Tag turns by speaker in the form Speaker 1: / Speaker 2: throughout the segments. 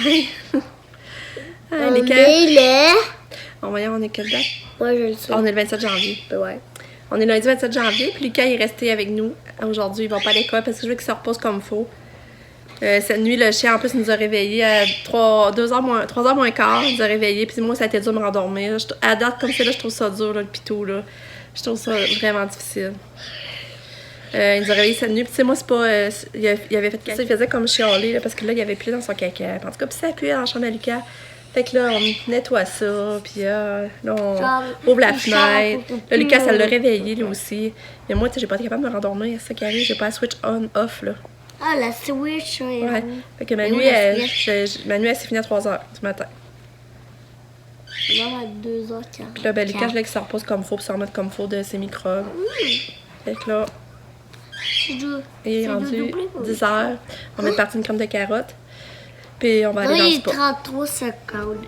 Speaker 1: Ouais. Ah,
Speaker 2: On est le...
Speaker 1: On va dire, on est quelle date?
Speaker 2: Ouais, je le sais.
Speaker 1: On est le 27 janvier.
Speaker 2: Ouais.
Speaker 1: On est lundi 27 janvier, puis Lucas est resté avec nous. Aujourd'hui, il va pas à l'école parce que je veux qu'il se repose comme il faut. Cette nuit, le chien, en plus, nous a réveillés à 3h moins quart. Il nous a réveillés, puis moi, ça a été dur de me rendormir. À date, comme c'est là, je trouve ça dur, là, le pitou, là. Je trouve ça vraiment difficile. Il nous a réveillés cette nuit, puis tu sais, moi, c'est pas... il avait fait caca. Il faisait comme chialer, là, parce que là, il avait plus dans son caca. En tout cas, puis ça appuyait dans la chambre à Lucas. Fait que là, on nettoie ça, puis là, on ouvre la fenêtre. Là, Lucas, ça l'a réveillé, lui aussi. Mais moi, tu sais, j'ai pas été capable de me rendormir. C'est ça qui arrive, j'ai pas la switch on-off, là.
Speaker 2: Ah, la switch,
Speaker 1: ouais. Fait que ma nuit, elle s'est finie à 3h du matin.
Speaker 2: Là, à 2h40.
Speaker 1: Puis là, ben, Lucas, je voulais qu'il se repose comme il faut, puis se remettre comme il faut de ses microbes. Fait que là, il est rendu 10h. On va être parti une crème de carotte. Puis on va aller dans le spa.
Speaker 2: 33 secondes.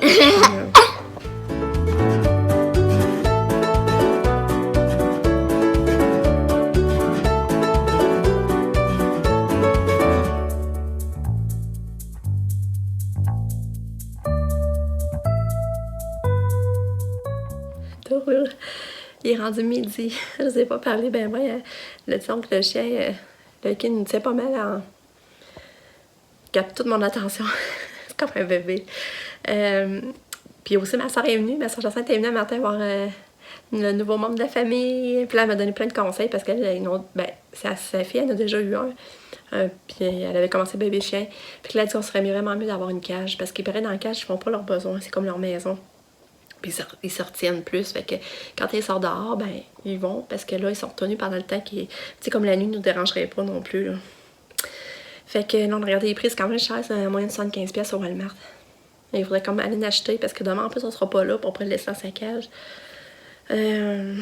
Speaker 1: Il est rendu midi. Je ne sais pas parler ben ouais. Disons que le chien, le Kin, il me tient pas mal en... Il capte toute mon attention. C'est comme un bébé. Puis aussi, ma soeur est venue. Ma soeur Jacinthe est venue un matin voir le nouveau membre de la famille. Puis là, elle m'a donné plein de conseils parce qu'elle, sa fille, elle en a déjà eu un. Puis elle avait commencé bébé chien. Puis là, elle a dit qu'on serait vraiment mieux d'avoir une cage. Parce qu'ils paraît dans la cage, ils font pas leurs besoins. C'est comme leur maison. Puis ils se retiennent plus. Fait que quand ils sortent dehors, ben ils vont. Parce que là, ils sont retenus pendant le temps qui... Tu sais, comme la nuit, ils nous dérangeraient pas non plus, là. Fait que là, on a regardé les prix. C'est quand même cher. C'est un moyen de 75$ au Walmart. Et il faudrait comme aller l'acheter. Parce que demain, en plus, on sera pas là pour le laisser dans sa cage. En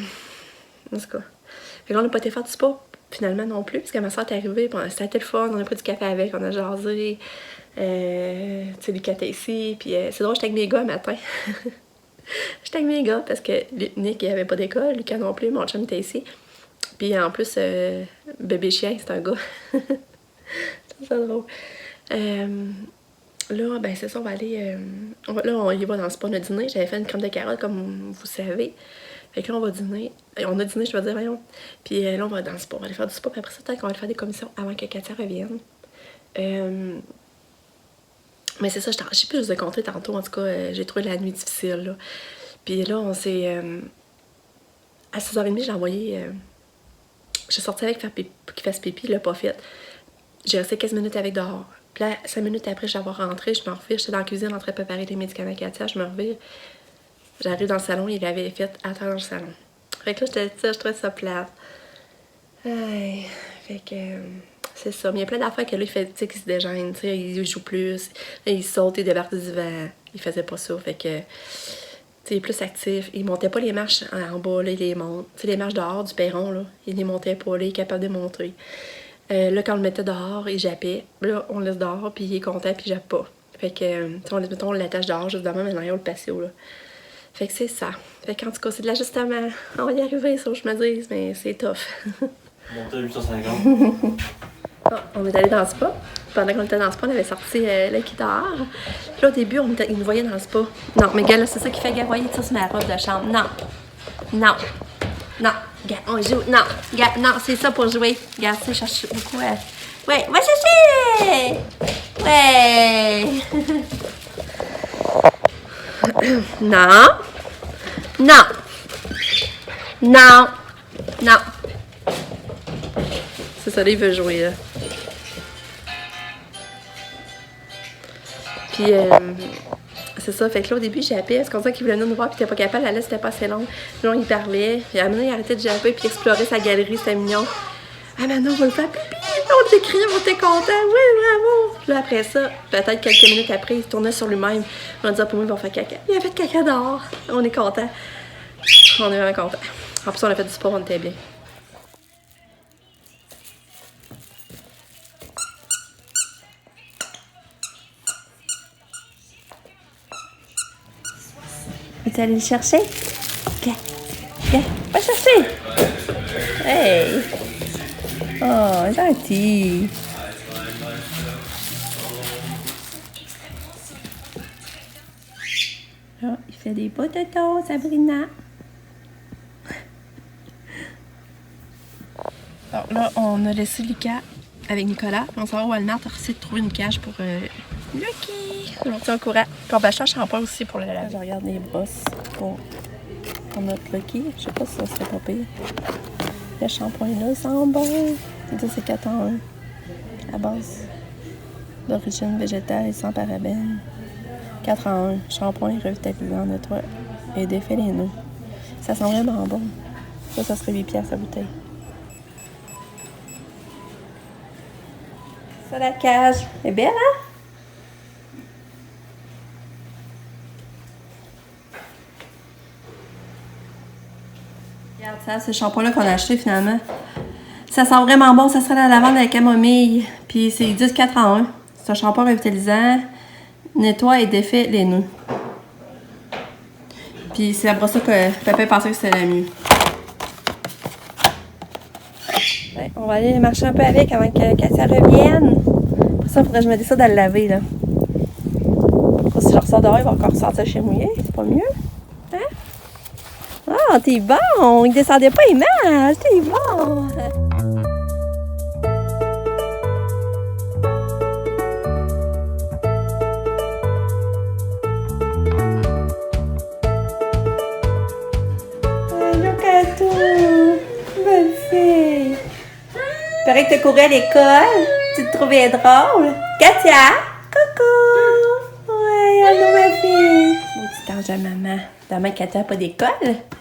Speaker 1: tout cas. Fait que là, on n'a pas été faire du spa, finalement, non plus. Parce que ma soeur est arrivée. C'était le téléphone. On a pris du café avec. On a jasé. Tu sais, Lucas était ici. Puis c'est drôle, j'étais avec mes gars le matin. J'étais avec mes gars parce que Nick il avait pas d'école, Lucas non plus, mon chum était ici. Puis en plus, bébé chien, c'est un gars. C'est ça drôle. Là, ben c'est ça, on va aller. On y va dans le spa, on a dîné. J'avais fait une crème de carotte, comme vous savez. Fait que là, on va dîner. On a dîné, je vais dire, voyons. Puis là, on va dans le spa. On va aller faire du spa. Puis après ça, peut-être qu'on va aller faire des commissions avant que Katia revienne. Mais c'est ça, je sais plus, je vous ai compté tantôt, en tout cas, j'ai trouvé la nuit difficile, là. Puis là, on s'est... à 6h30, j'ai envoyé... j'ai sorti avec pour qu'il fasse pipi, il l'a pas fait. J'ai resté 15 minutes avec dehors. Puis là, 5 minutes après, je vais rentrer, je me revire, j'étais dans la cuisine en train de préparer les médicaments à Katia, je me revire. J'arrive dans le salon, il avait fait attendre dans le salon. Fait que là, je trouvais ça plate. Fait que... c'est ça. Mais il y a plein d'affaires que là, il fait, tu sais, qu'il se dégêne, tu sais, il joue plus, il saute, il débarque du divan. Il faisait pas ça. Fait que, tu sais, il est plus actif. Il montait pas les marches en bas, là, il les monte. Tu sais, les marches dehors du perron, là, il les montait pas, là, il est capable de monter. Là, quand on le mettait dehors, il jappait. Là, on le laisse dehors, puis il est content, puis il jappe pas. Fait que, tu sais, mettons, on l'attache dehors, juste devant, mais derrière le patio, là. Fait que c'est ça. Fait qu'en tout cas, c'est de l'ajustement. On va y arriver, ça, je me dis, mais c'est tough.
Speaker 3: Monter à 850.
Speaker 1: Oh, on est allé dans le spa. Pendant qu'on était dans le spa, on avait sorti le kit dehors. Puis là, au début, il nous voyait dans le spa. Non, mais gars, là, c'est ça qui fait, gars, voyez ça sur ma robe de chambre. Non. Non. Non. Gars, on joue. Non. Gars, non, c'est ça pour jouer. Gars, tu sais, cherche beaucoup. Ouais, va chercher! Ouais! Non. Non. Non. Non. C'est ça, là, il veut jouer, là. Puis, c'est ça. Fait que là, au début, j'ai appelé. Est-ce qu'on disait qu'il voulait venir nous voir, puis il était pas capable. La liste était pas assez longue. Puis là, il parlait. Puis à un moment, il arrêtait de japper, puis il explorait sa galerie. C'était mignon. Ah, maintenant, on va le faire pipi. On t'écrit, on était content. Oui, bravo. Puis là, après ça, peut-être quelques minutes après, il se tournait sur lui-même. On a dit, pour moi, il va faire caca. Il a fait caca dehors. On est content. On est vraiment content. En plus, on a fait du sport, on était bien. Tu es allé le chercher? Viens, viens, va chercher! Hey! Oh, gentil! fais des potatoes, Sabrina. Donc là, on a laissé Lucas avec Nicolas. On s'en va au Walmart pour essayer de trouver une cage pour Lucky. On tient au courant. Puis on va acheter un shampoing aussi pour le laver. Je regarde les brosses pour notre Lucky. Je sais pas si ça serait pas pire. Le shampoing là, il sent bon. C'est 4 en 1. À base d'origine végétale et sans parabènes. 4 en 1. Shampoing revitalisant, nettoie et défait les nœuds. Ça sent vraiment bon. Ça serait 8 piastres la bouteille. Ça, la cage. Elle est belle, hein? Regarde ça, c'est le shampoing-là qu'on a acheté finalement. Ça sent vraiment bon. Ça serait la lavande à la camomille. Puis c'est 10-4 en 1. C'est un shampoing revitalisant. Nettoie et défait les nœuds. Puis c'est après ça que papa pensait que c'était la mieux. Ouais, on va aller marcher un peu avec avant que Katia revienne. Pour ça, il faudrait que je me décide à le laver, là. Si je le ressors dehors, il va encore sortir chez mouillé. C'est pas mieux? Hein? Ah, t'es bon! Il descendait pas image! T'es bon! Belle fille! Il paraît que tu courais à l'école. Tu te trouvais drôle. Katia! Coucou! Ouais, allô ma fille! Petit ange à maman. Demain, Katia n'a pas d'école.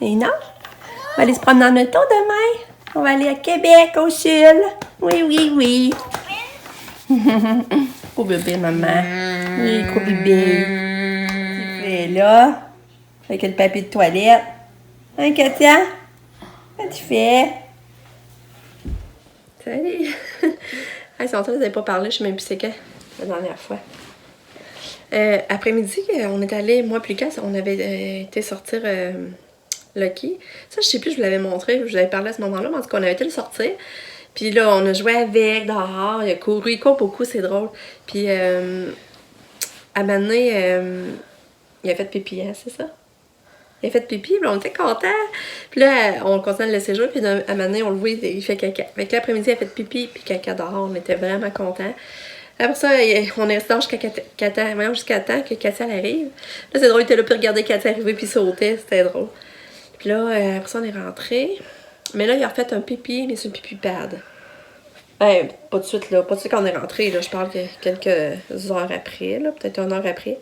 Speaker 1: Et non? On va aller se promener en auto demain. On va aller à Québec, au Chul. Oui, oui, oui. Gros bébé, maman. Oui, gros bébé. Tu fais là. Avec le papier de toilette. Hein, Katia? Qu'est-ce que tu fais? Salut! Hey, c'est longtemps que vous n'avez pas parlé, je sais même plus c'est quand, la dernière fois. Après-midi, on est allé, moi et Lucas, on avait été sortir Lucky. Ça, je sais plus, je vous l'avais montré, je vous avais parlé à ce moment-là, mais en tout cas, on avait été le sortir. Puis là, on a joué avec, dehors, il a couru, il court beaucoup, c'est drôle. Puis, à un moment donné, il a fait pipi, hein, c'est ça? Il a fait pipi, puis on était contents. Puis là, on continue de le laisser jouer, puis à un moment donné, on le voit, il fait caca. Fait que l'après-midi, il a fait pipi, puis caca dehors. On était vraiment contents. Après ça, on est resté dehors jusqu'à temps que Katia arrive. Là, c'est drôle, il était là, puis regarder Katia arriver, puis sauter. C'était drôle. Puis là, après ça, on est rentré. Mais là, il a refait un pipi, mais c'est un pipi pad. Ben, pas de suite, là. Pas de suite quand on est rentré, là. Je parle que quelques heures après, là. Peut-être 1 heure après.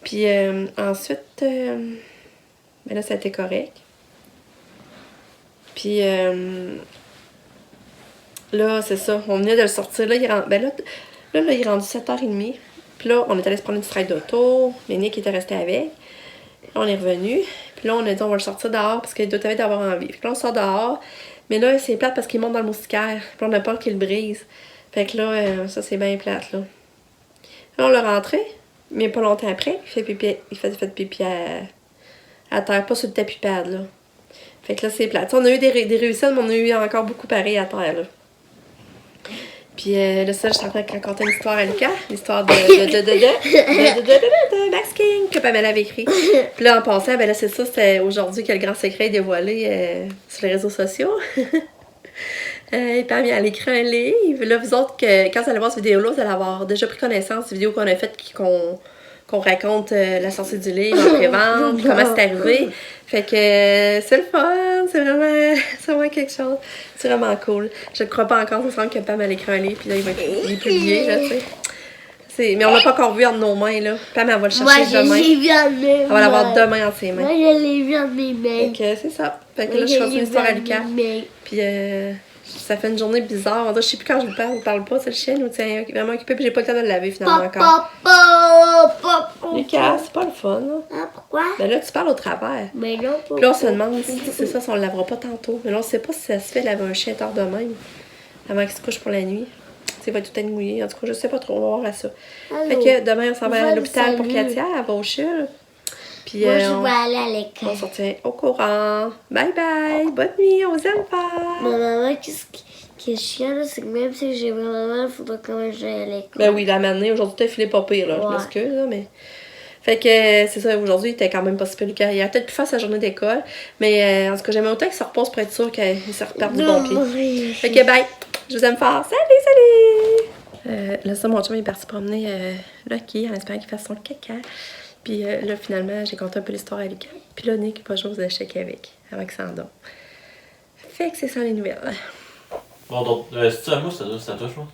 Speaker 1: Puis ensuite... mais là, ça a été correct. Puis là, c'est ça. On venait de le sortir. Là, il est rendu 7h30. Puis là, on est allé se prendre une stride d'auto. Ménique était restée avec. Là, on est revenu. Puis là, on a dit on va le sortir dehors parce qu'il doit avoir envie. Puis là, on sort dehors. Mais là, c'est plate parce qu'il monte dans le moustiquaire. Puis on a peur qu'il le brise. Fait que là, ça, c'est bien plate, là. Là, on l'a rentré. Mais pas longtemps après, il fait pipi à terre, pas sur le tapis pad, là. Fait que là, c'est plate. On a eu des réussites, mais on a eu encore beaucoup pareil à terre, là. Puis là, ça, je suis en train de raconter une histoire à Lucas. L'histoire de Max King que Pamela avait écrit. Puis là, en passant, ben là, c'est ça, c'était aujourd'hui que le grand secret est dévoilé sur les réseaux sociaux. Et Pam, elle a écrit un livre. Là, vous autres, quand vous allez voir cette vidéo-là, vous allez avoir déjà pris connaissance des vidéos qu'on a faites qu'on raconte la sortie du livre en pré-vente, comment c'est arrivé. Fait que c'est le fun, c'est vraiment quelque chose. C'est vraiment cool. Je ne crois pas encore, ça me semble que Pam a écrit un livre, puis là, il est publié, je sais. Mais on l'a pas encore vu entre nos mains, là. Pam, elle va le chercher demain.
Speaker 2: Moi, je l'ai vu en mes mains.
Speaker 1: Elle va l'avoir demain entre ses mains.
Speaker 2: Moi, je l'ai vu en mes mains.
Speaker 1: Fait que c'est ça. Fait que là, je continue l'histoire à Lucas. Puis ça fait une journée bizarre. On dirait, je sais plus quand je vous parle pas, c'est le chien ou tiens vraiment occupé, puis j'ai pas le temps de le laver finalement encore. Lucas, c'est pas le fun, là.
Speaker 2: Ah, pourquoi?
Speaker 1: Ben là, tu parles au travers.
Speaker 2: Mais non,
Speaker 1: Puis là, on se demande si c'est ça, si on le lavera pas tantôt. Mais là, on sait pas si ça se fait laver un chien tard de même, avant qu'il se couche pour la nuit. Tu sais, il va tout être mouillé. En tout cas, je sais pas trop, on va voir à ça.
Speaker 2: Allô.
Speaker 1: Fait que demain, on s'en va à l'hôpital pour Katia, elle va au CHUL. Puis
Speaker 2: moi, je vais aller à l'école.
Speaker 1: on se tient au courant. Bye bye, bonne nuit, on vous aime pas.
Speaker 2: Mais maman, qu'est-ce qui est chiant, là, c'est que même si j'ai vraiment mal, il faudra quand même que j'aille à l'école.
Speaker 1: Ben oui, la matinée, aujourd'hui, t'as filé pas pire, là.
Speaker 2: Ouais.
Speaker 1: Je m'excuse, là, mais... Fait que c'est ça, aujourd'hui, il était quand même pas super lucas. Il a peut-être pu faire sa journée d'école, mais en tout cas, j'aimais autant qu'il se repose pour être sûr qu'il se reparte du bon pied. Fait que bye! Je vous aime fort! Salut! Là, ça, mon chum est parti promener Lucky en espérant qu'il fasse son caca. Puis là, finalement, j'ai conté un peu l'histoire à Lucas. Puis là, Nick va jouer aux échecs avec Xandon. Fait que c'est ça les nouvelles.
Speaker 3: Bon, donc, c'est-tu à moi, c'est à toi, je pense?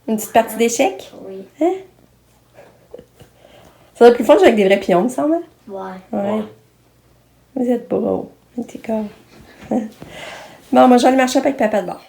Speaker 1: Une petite partie d'échecs?
Speaker 2: Oui.
Speaker 1: Hein? Ça va être plus fun de jouer avec des vrais pions, il me semble.
Speaker 2: Ouais.
Speaker 1: Ouais. Vous êtes beau. T'es corps. Bon, moi, j'allais marcher avec papa de bord.